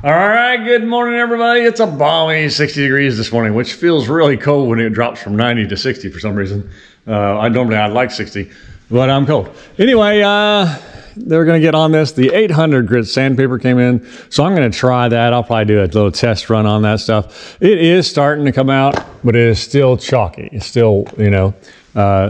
All right, good morning, everybody. It's a balmy 60 degrees this morning, which feels really cold when it drops from 90 to 60 for some reason. I'd like 60, but I'm cold. Anyway, they're going to get on this. The 800 grit sandpaper came in, so I'm going to try that. I'll probably do a little test run on that stuff. It is starting to come out, but it is still chalky. It's still,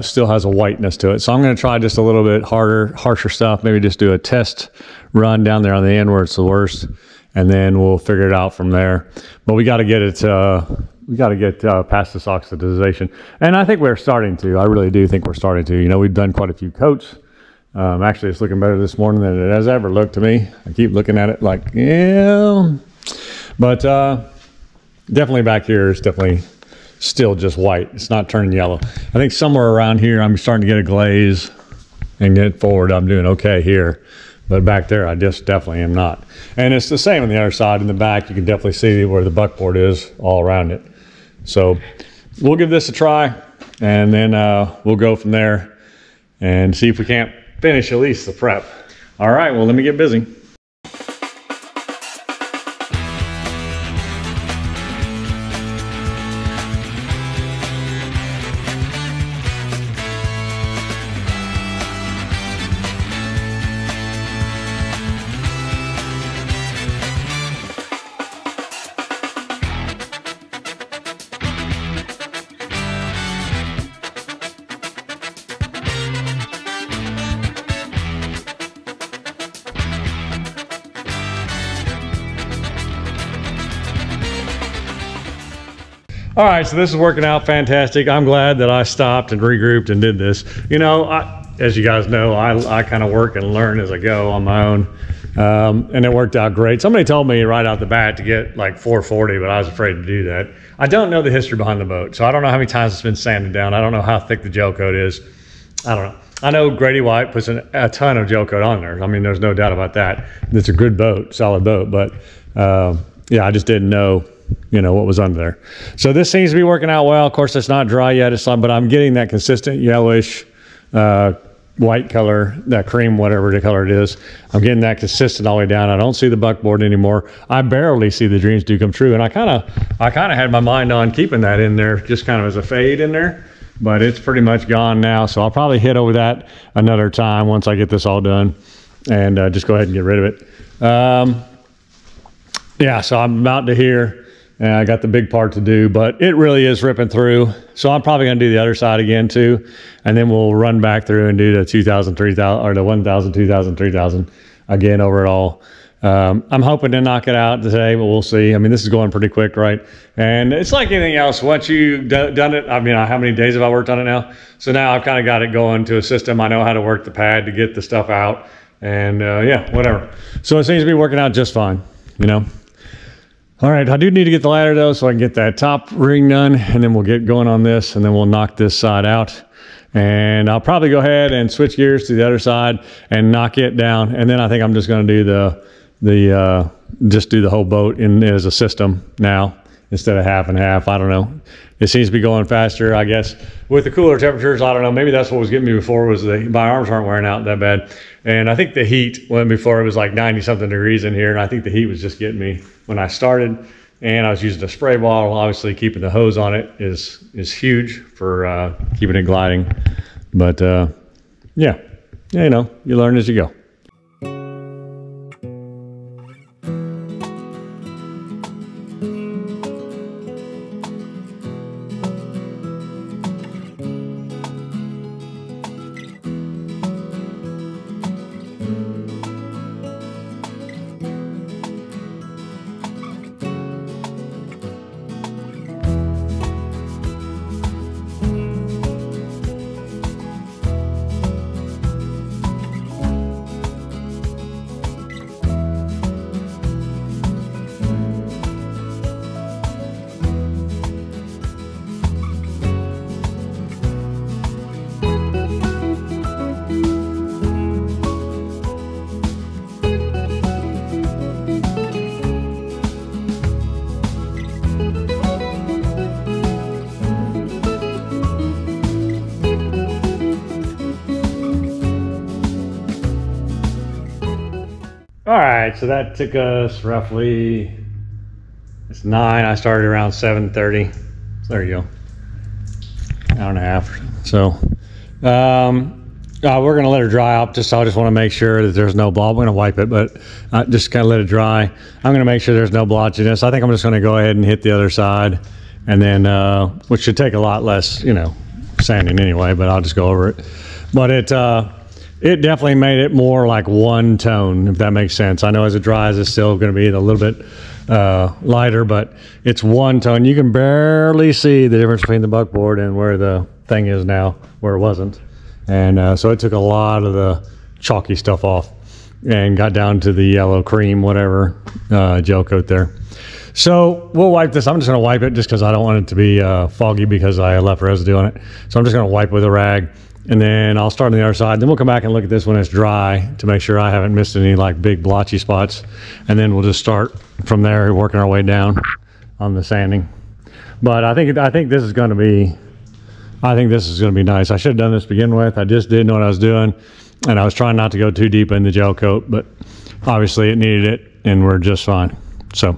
still has a whiteness to it. So I'm going to try just a little bit harsher stuff. Maybe just do a test run down there on the end where it's the worst, and then we'll figure it out from there. But we got to get it, past this oxidization. And I think we're starting to. I really do think we're starting to. We've done quite a few coats. Actually, it's looking better this morning than it has ever looked to me. I keep looking at it like, yeah. But definitely back here is definitely still just white. It's not turning yellow. I think somewhere around here, I'm starting to get a glaze, and get forward, I'm doing okay here. But back there, I just definitely am not. And it's the same on the other side. In the back, you can definitely see where the buckboard is all around it. So we'll give this a try, and then we'll go from there and see if we can't finish at least the prep. All right, well, let me get busy. All right, so this is working out fantastic. I'm glad that I stopped and regrouped and did this. As you guys know, I kind of work and learn as I go on my own, and it worked out great. Somebody told me right out the bat to get like 440, but I was afraid to do that. I don't know the history behind the boat, so I don't know how many times it's been sanded down. I don't know how thick the gel coat is. I don't know. I know Grady White puts a ton of gel coat on there. I mean, there's no doubt about that. It's a good boat, solid boat, but yeah, I just didn't know what was under there. So this seems to be working out well. Of course, it's not dry yet, but I'm getting that consistent yellowish white color, that cream, whatever the color it is. I'm getting that consistent all the way down. I don't see the buckboard anymore. I barely see the dreams do come true. And I kind of had my mind on keeping that in there, just kind of as a fade in there, but it's pretty much gone now. So I'll probably hit over that another time once I get this all done, and just go ahead and get rid of it. Yeah, so I'm about to here. And I got the big part to do, but it really is ripping through. So I'm probably going to do the other side again too. And then we'll run back through and do the 2,000, 3,000, or the 1,000, 2,000, 3,000 again over it all. I'm hoping to knock it out today, but we'll see. I mean, this is going pretty quick, right? And it's like anything else. Once you've done it, I mean, how many days have I worked on it now? So now I've kind of got it going to a system. I know how to work the pad to get the stuff out. And yeah, whatever. So it seems to be working out just fine, All right, I do need to get the ladder though, so I can get that top ring done, and then we'll get going on this, and then we'll knock this side out. And I'll probably go ahead and switch gears to the other side and knock it down. And then I think I'm just going to do just do the whole boat as a system now instead of half and half. I don't know. It seems to be going faster, I guess. With the cooler temperatures, I don't know. Maybe that's what was getting me before, was my arms aren't wearing out that bad. And I think the heat, when before it was like 90 something degrees in here, and I think the heat was just getting me when I started. And I was using a spray bottle. Obviously, keeping the hose on it is huge for keeping it gliding. But yeah, you learn as you go. right, so that took us roughly, it's 9. I started around 7:30. So there you go. Hour and a half. So we're gonna let her dry up. I just want to make sure that there's no blob. I'm gonna wipe it, but just kind of let it dry. I'm gonna make sure there's no blotchiness. I think I'm just gonna go ahead and hit the other side, and then which should take a lot less, you know, sanding anyway. But I'll just go over it. But it definitely made it more like one tone, if that makes sense. I know as it dries, it's still gonna be a little bit lighter, but it's one tone. You can barely see the difference between the buckboard and where the thing is now, where it wasn't. And so it took a lot of the chalky stuff off and got down to the yellow cream, whatever, gel coat there. So we'll wipe this. I'm just gonna wipe it just because I don't want it to be foggy because I left residue on it. So I'm just gonna wipe with a rag, and then I'll start on the other side. Then we'll come back and look at this when it's dry to make sure I haven't missed any like big blotchy spots. And then we'll just start from there, working our way down on the sanding. But I think this is gonna be, nice. I should have done this to begin with. I just didn't know what I was doing, and I was trying not to go too deep in the gel coat, but obviously it needed it, and we're just fine. So.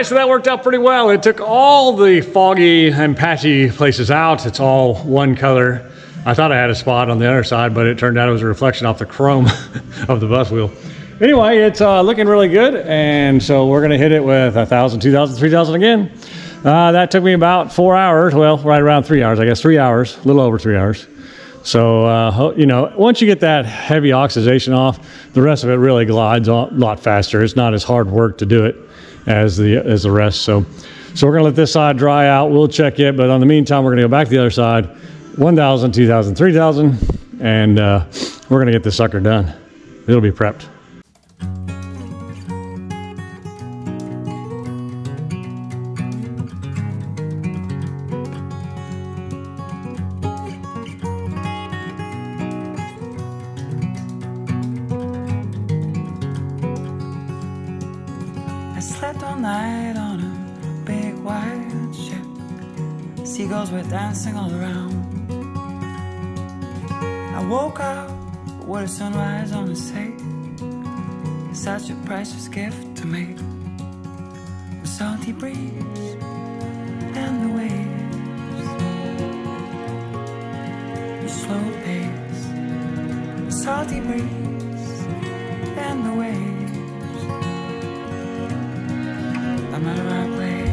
So that worked out pretty well. It took all the foggy and patchy places out. It's all one color. I thought I had a spot on the other side, but it turned out it was a reflection off the chrome of the bus wheel. Anyway, it's looking really good, and so we're gonna hit it with 1,000, 2,000, 3,000 again. That took me about 4 hours. Well, right around 3 hours, I guess. 3 hours, a little over 3 hours. So, you know, once you get that heavy oxidation off, the rest of it really glides a lot faster. It's not as hard work to do it as the rest. So we're gonna let this side dry out. We'll check it, but on the meantime, we're gonna go back to the other side, 1,000, 2,000, 3,000, and we're gonna get this sucker done. It'll be prepped. I slept all night on a big white ship. Seagulls were dancing all around. I woke up with a sunrise on the sea. Such a precious gift to me. The salty breeze and the waves, the slow pace, the salty breeze and the waves. No matter where I play,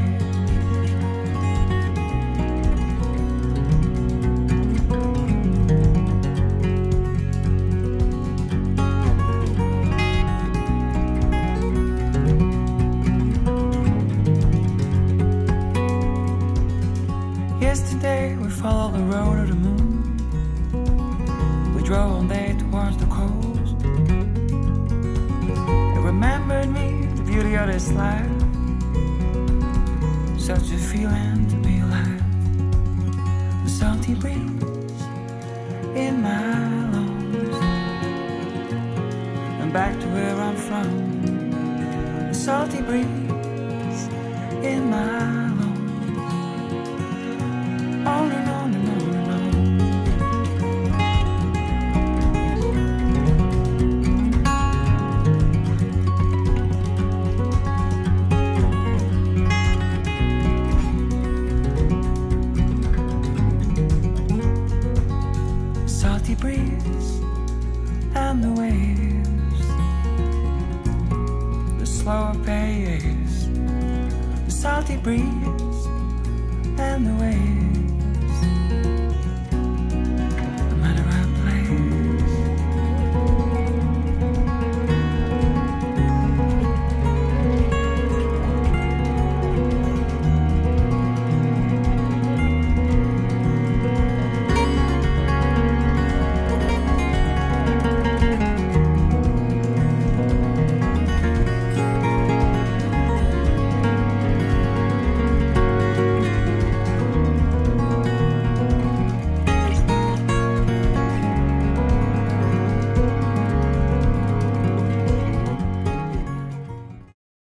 yesterday we followed the road of the moon. We drove all day towards the coast. It remembered me the beauty of this life. Such a feeling to be alive. The salty breeze in my lungs, and back to where I'm from. The salty breeze in my lungs. On and on and on and on. Salty breeze and the waves, the slower pace, the salty breeze and the waves, no matter our place.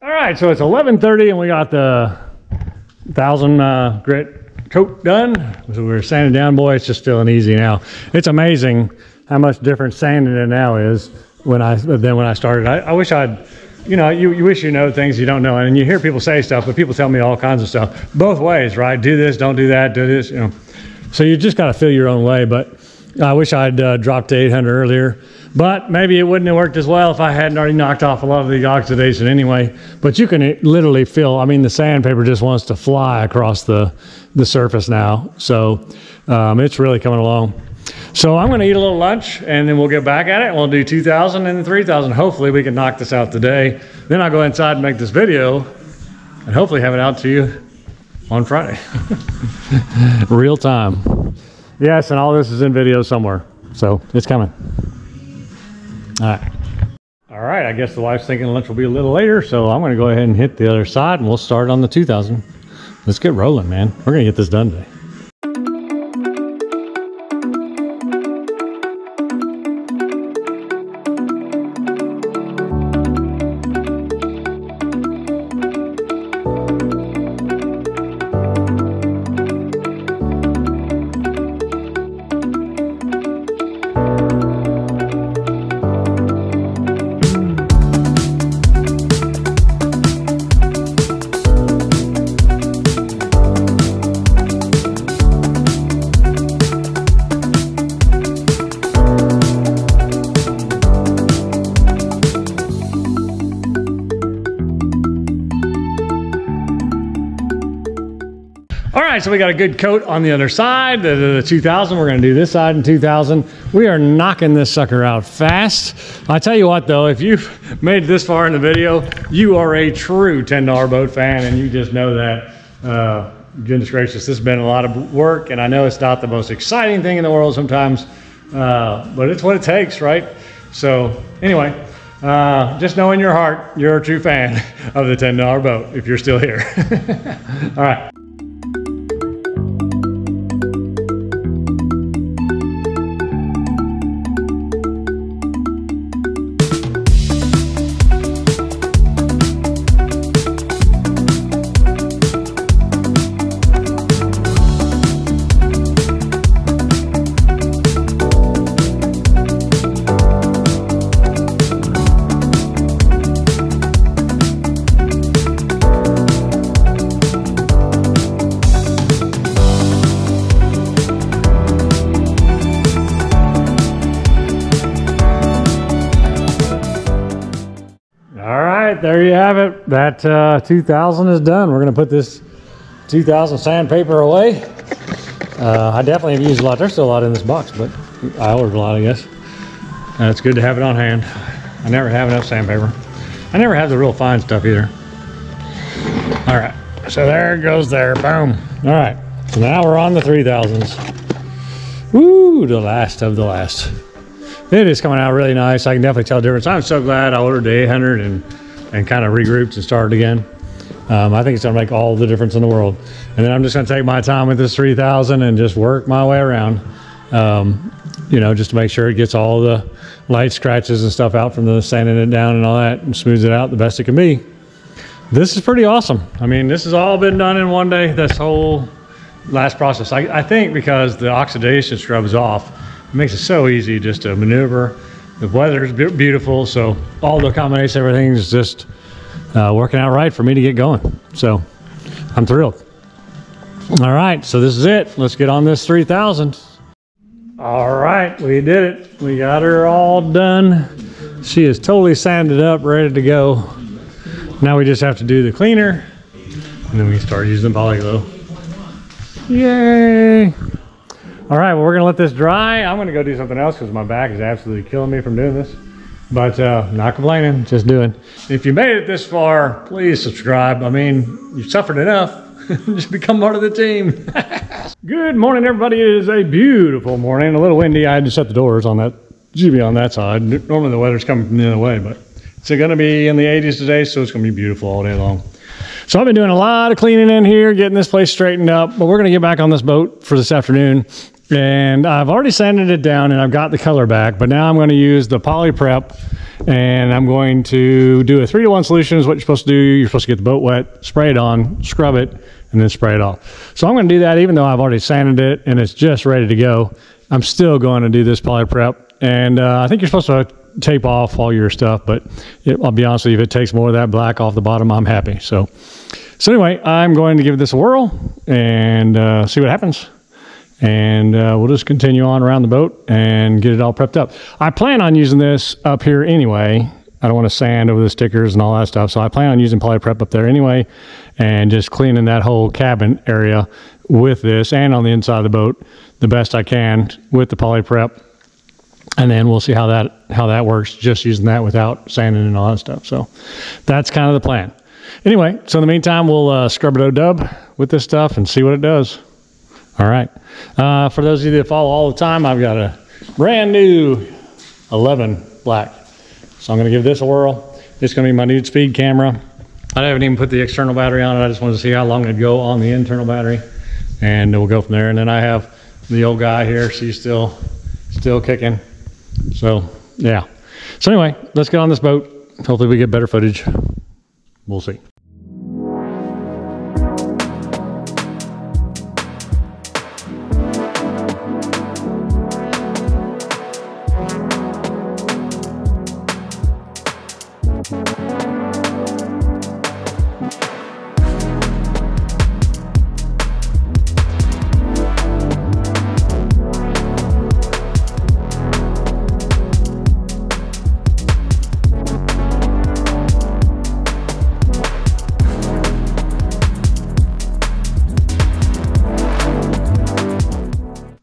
All right, so it's 11:30 and we got the 1000 grit coat done. So we're sanding down, boy, it's just feeling easy now. It's amazing how much different sanding it now is than when I started. I wish I'd, you know, you wish you know things you don't know, and you hear people say stuff, but people tell me all kinds of stuff both ways, right? Do this, don't do that, do this, you know. So you just got to feel your own way. But I wish I'd dropped to 800 earlier, but maybe it wouldn't have worked as well if I hadn't already knocked off a lot of the oxidation anyway. But you can literally feel, I mean, the sandpaper just wants to fly across the surface now. So it's really coming along. So I'm going to eat a little lunch and then we'll get back at it. And we'll do 2,000 and then 3,000. Hopefully we can knock this out today. Then I'll go inside and make this video and hopefully have it out to you on Friday. Real time. Yes, and all this is in video somewhere. So it's coming. All right, I guess the wife's thinking lunch will be a little later, so I'm going to go ahead and hit the other side and we'll start on the 2,000. Let's get rolling, man. We're going to get this done today. All right, so we got a good coat on the other side, the 2,000. We're gonna do this side in 2,000. We are knocking this sucker out fast. I tell you what though, if you've made it this far in the video, you are a true $10 boat fan and you just know that. Goodness gracious, this has been a lot of work and I know it's not the most exciting thing in the world sometimes, but it's what it takes, right? So anyway, just know in your heart, you're a true fan of the $10 boat if you're still here. All right. There you have it. That 2,000 is done. We're going to put this 2,000 sandpaper away. I definitely have used a lot. There's still a lot in this box, but I ordered a lot, I guess. And it's good to have it on hand. I never have enough sandpaper. I never have the real fine stuff either. All right, so there it goes there. Boom. All right, so now we're on the 3,000s. Woo, the last of the last. It is coming out really nice. I can definitely tell the difference. I'm so glad I ordered the 800 and kind of regrouped and started again. I think it's gonna make all the difference in the world. And then I'm just gonna take my time with this 3,000 and just work my way around, you know, just to make sure it gets all the light scratches and stuff out from the sanding it down and all that and smooths it out the best it can be. This is pretty awesome. I mean, this has all been done in one day, this whole last process. I think because the oxidation scrub is off, it makes it so easy just to maneuver. The weather is beautiful, so all the combination, everything is just working out right for me to get going. So I'm thrilled. All right, so this is it. Let's get on this 3000. All right, we did it. We got her all done. She is totally sanded up, ready to go. Now we just have to do the cleaner, and then we can start using Poli Glow. Yay! All right, well, we're gonna let this dry. I'm gonna go do something else because my back is absolutely killing me from doing this. But not complaining, just doing. If you made it this far, please subscribe. I mean, you've suffered enough. Just become part of the team. Good morning, everybody. It is a beautiful morning. A little windy. I had to shut the doors on that GB on that side. Normally the weather's coming from the other way, but it's gonna be in the 80s today, so it's gonna be beautiful all day long. So I've been doing a lot of cleaning in here, getting this place straightened up, but we're gonna get back on this boat for this afternoon. And I've already sanded it down and I've got the color back, but now I'm gonna use the Poli Prep and I'm going to do a 3-to-1 solution is what you're supposed to do. You're supposed to get the boat wet, spray it on, scrub it, and then spray it off. So I'm gonna do that even though I've already sanded it and it's just ready to go. I'm still going to do this Poli Prep. And I think you're supposed to tape off all your stuff, but I'll be honest with you, if it takes more of that black off the bottom, I'm happy. So anyway, I'm going to give this a whirl and see what happens. And we'll just continue on around the boat and get it all prepped up. I plan on using this up here anyway. I don't want to sand over the stickers and all that stuff. So I plan on using Poli Prep up there anyway and just cleaning that whole cabin area with this and on the inside of the boat the best I can with the Poli Prep. And then we'll see how that works, just using that without sanding and all that stuff. So that's kind of the plan. Anyway, so in the meantime, we'll scrub it O-dub with this stuff and see what it does. All right. For those of you that follow all the time, I've got a brand new 11 black. So I'm going to give this a whirl. It's going to be my nude speed camera. I haven't even put the external battery on it. I just wanted to see how long it'd go on the internal battery. And we'll go from there. And then I have the old guy here. She's still kicking. So yeah. So anyway, let's get on this boat. Hopefully we get better footage. We'll see.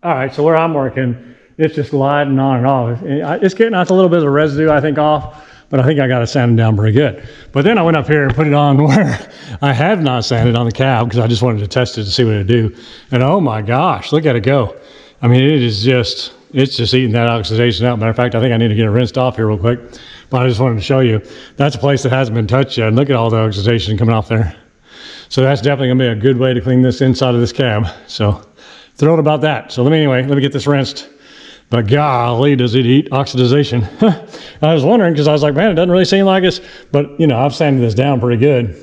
All right, so where I'm working, it's just gliding on and off. It's getting out a little bit of the residue, I think, off, but I think I got it sanded down pretty good. But then I went up here and put it on where I have not sanded on the cab because I just wanted to test it to see what it'd do. And oh my gosh, look at it go. I mean, it's just eating that oxidation out. Matter of fact, I think I need to get it rinsed off here real quick. But I just wanted to show you, that's a place that hasn't been touched yet. And look at all the oxidation coming off there. So that's definitely gonna be a good way to clean this inside of this cab. So thrilled about that. So let me get this rinsed. But golly, does it eat oxidization. I was wondering, because I was like, man, it doesn't really seem like it. But, you know, I've sanded this down pretty good.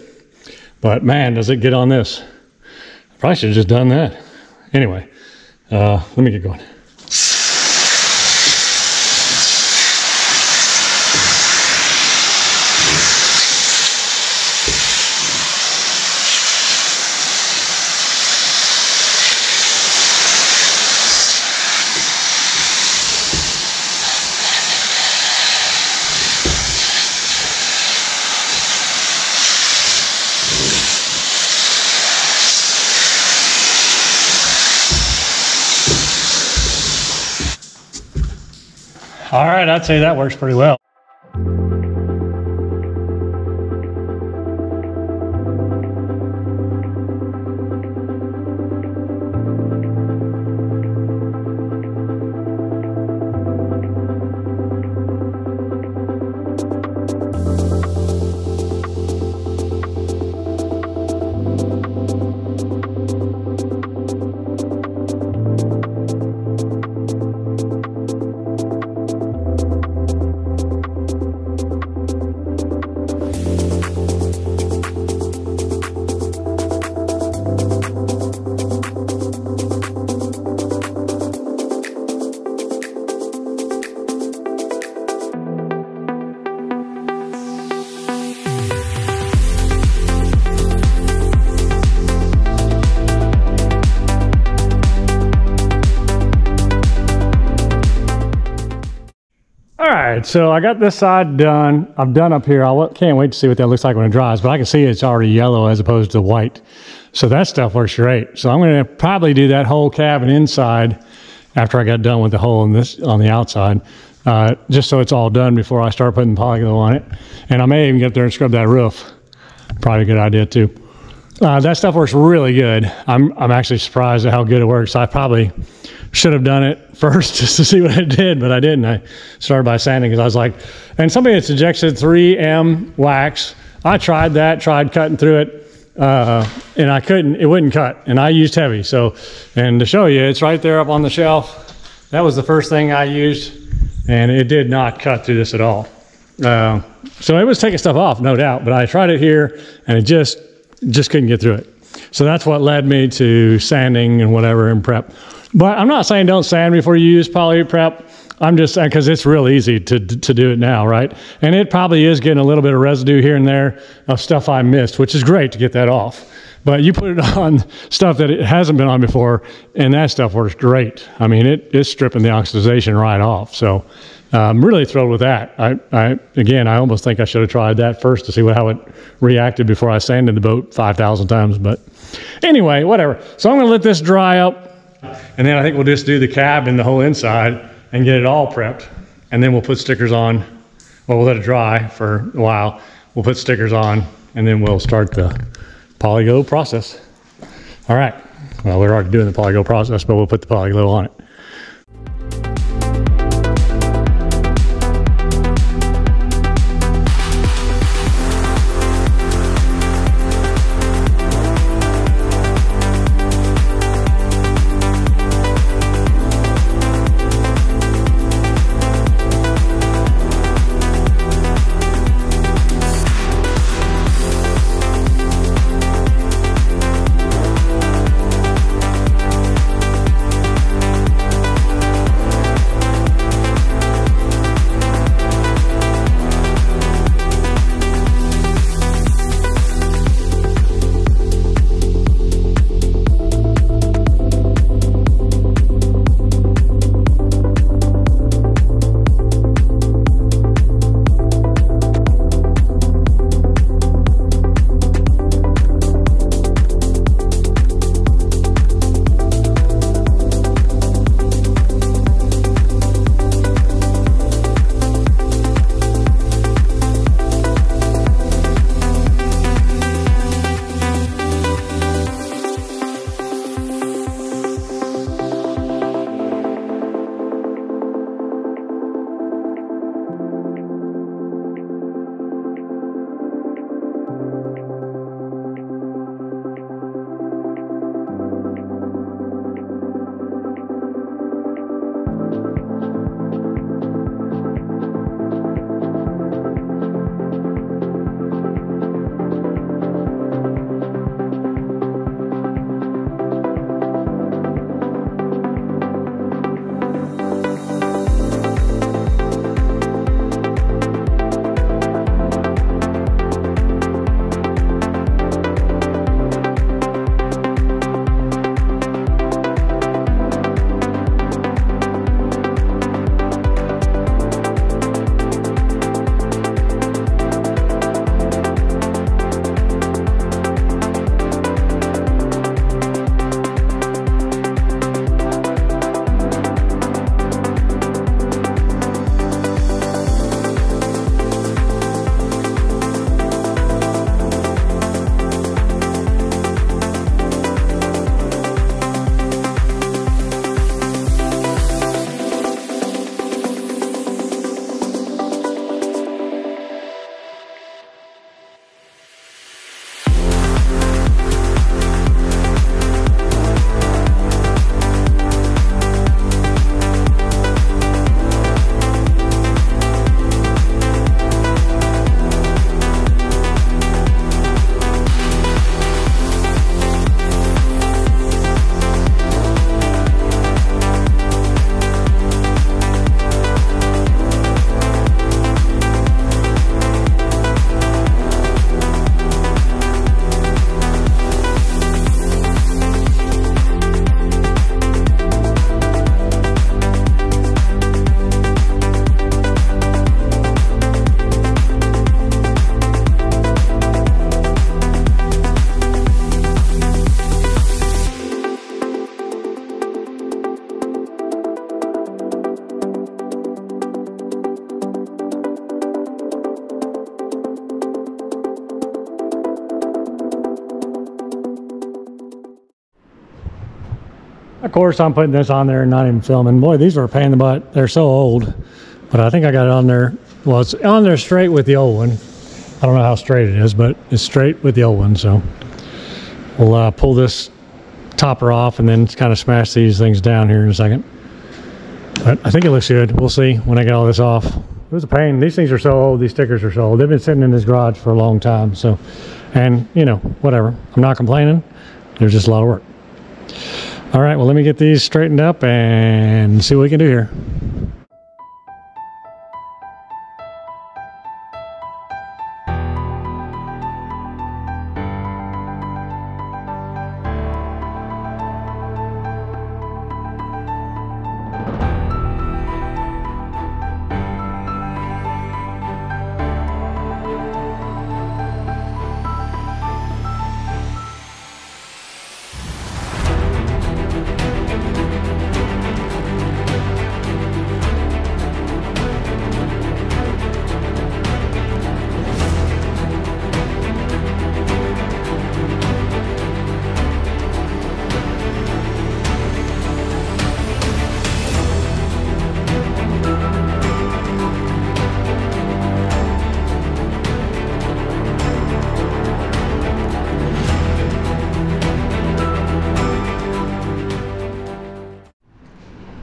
But, man, does it get on this. I probably should have just done that. Anyway, let me get going. All right, I'd say that works pretty well. right, so I got this side done. I'm done up here. I can't wait to see what that looks like when it dries, but I can see it's already yellow as opposed to white. So that stuff works great. So I'm going to probably do that whole cabin inside after I got done with the hole in this on the outside, just so it's all done before I start putting Poli Glow on it. And I may even get up there and scrub that roof. Probably a good idea too. That stuff works really good. I'm actually surprised at how good it works. I probably should have done it first just to see what it did, but I didn't. I started by sanding because I was like, and somebody had suggested 3M wax. I tried that, tried cutting through it, and I couldn't, it wouldn't cut, and I used heavy. So, and to show you, it's right there up on the shelf. That was the first thing I used, and it did not cut through this at all. So it was taking stuff off, no doubt, but I tried it here, and it just couldn't get through it. So that's what led me to sanding and whatever in prep. But I'm not saying don't sand before you use poly prep. I'm just saying because it's real easy to do it now, right? And it probably is getting a little bit of residue here and there of stuff I missed, which is great to get that off. But you put it on stuff that it hasn't been on before, and that stuff works great. I mean, it's stripping the oxidization right off. So I'm really thrilled with that. Again, I almost think I should have tried that first to see how it reacted before I sanded the boat 5,000 times. But anyway, whatever. So I'm going to let this dry up, and then I think we'll just do the cab and the whole inside and get it all prepped. And then we'll put stickers on. Well, we'll let it dry for a while. We'll put stickers on, and then we'll start the Poli Glow process. All right. Well, we're already doing the Poli Glow process, but we'll put the Poli Glow on it. of course, I'm putting this on there and not even filming. Boy, these are a pain in the butt. They're so old, but I think I got it on there. Well, it's on there straight with the old one. I don't know how straight it is, but it's straight with the old one. So we'll pull this topper off and then kind of smash these things down here in a second. But I think it looks good. We'll see when I get all this off. It was a pain. These things are so old. These stickers are so old. They've been sitting in this garage for a long time. So, and you know, whatever. I'm not complaining. There's just a lot of work. All right, well, let me get these straightened up and see what we can do here.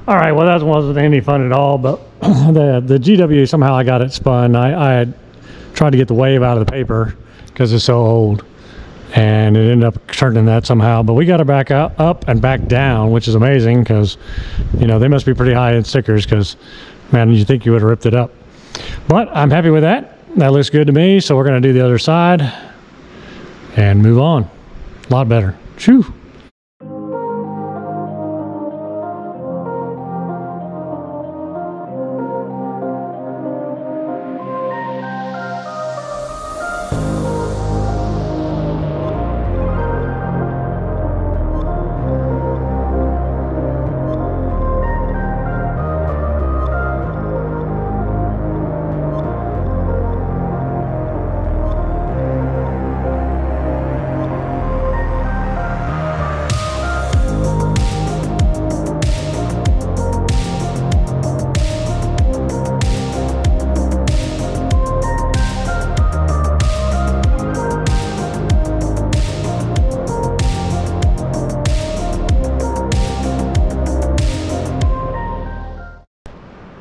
All right, well, that wasn't any fun at all, but the GW, somehow I got it spun. I had tried to get the wave out of the paper because it's so old, and it ended up turning that somehow. But we got it back up and back down, which is amazing because, you know, they must be pretty high-end stickers because, man, you think you would have ripped it up. But I'm happy with that. That looks good to me, so we're going to do the other side and move on. A lot better. Phew.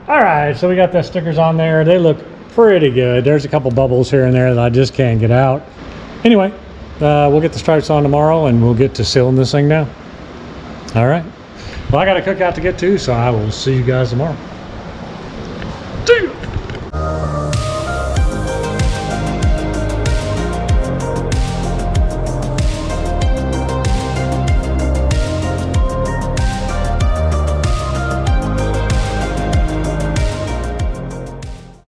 All right, so we got the stickers on there. They look pretty good. There's a couple bubbles here and there that I just can't get out. Anyway, we'll get the stripes on tomorrow and we'll get to sealing this thing down. All right. Well, I got a cookout to get to, so I will see you guys tomorrow.